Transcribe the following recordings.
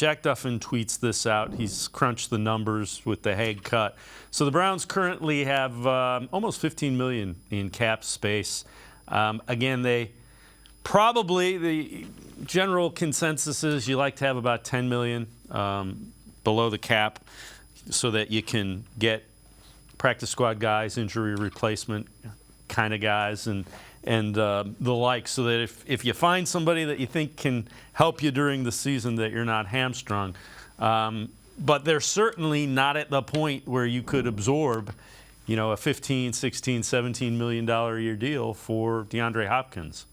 Jack Duffin tweets this out. He's crunched the numbers with the Hague cut. So the Browns currently have almost $15 million in cap space. Again, they probably, the general consensus is you like to have about $10 million below the cap so that you can get practice squad guys, injury replacement kind of guys, and the like, so that if you find somebody that you think can help you during the season, that you're not hamstrung. But they're certainly not at the point where you could absorb, a $15, $16, $17 million a year deal for DeAndre Hopkins.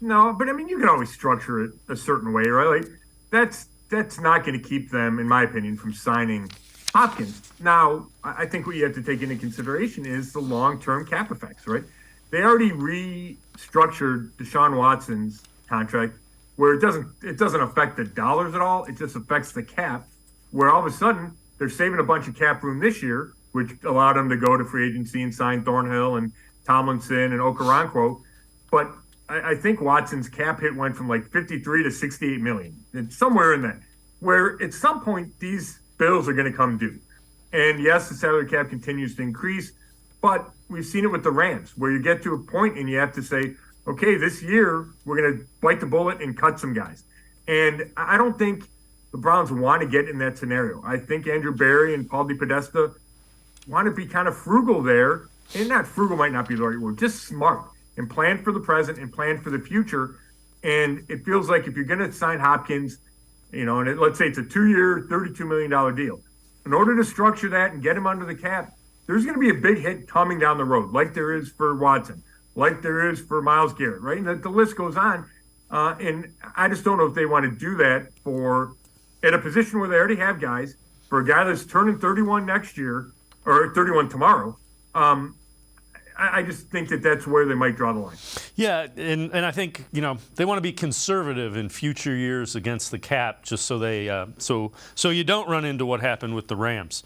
No, but I mean, you can always structure it a certain way, right? Like that's not going to keep them, in my opinion, from signing Hopkins. Now, I think what you have to take into consideration is the long-term cap effects, right? They already restructured Deshaun Watson's contract where it doesn't affect the dollars at all. It just affects the cap, where all of a sudden they're saving a bunch of cap room this year, which allowed them to go to free agency and sign Thornhill and Tomlinson and Okoronkwo. But I think Watson's cap hit went from like 53 to 68 million. It's somewhere in that, where at some point these bills are going to come due. And yes, the salary cap continues to increase, but we've seen it with the Rams, where you get to a point and you have to say, okay, this year we're going to bite the bullet and cut some guys. And I don't think the Browns want to get in that scenario. I think Andrew Berry and Paul DePodesta want to be kind of frugal there. And not frugal might not be the right word, just smart and plan for the present and plan for the future. And it feels like if you're going to sign Hopkins, and let's say it's a 2-year, $32 million deal. In order to structure that and get him under the cap, there's going to be a big hit coming down the road, like there is for Watson, like there is for Myles Garrett, right? And the list goes on. And I just don't know if they want to do that at a position where they already have guys, for a guy that's turning 31 next year, or 31 tomorrow. I just think that's where they might draw the line. Yeah, and I think they want to be conservative in future years against the cap, just so they so you don't run into what happened with the Rams.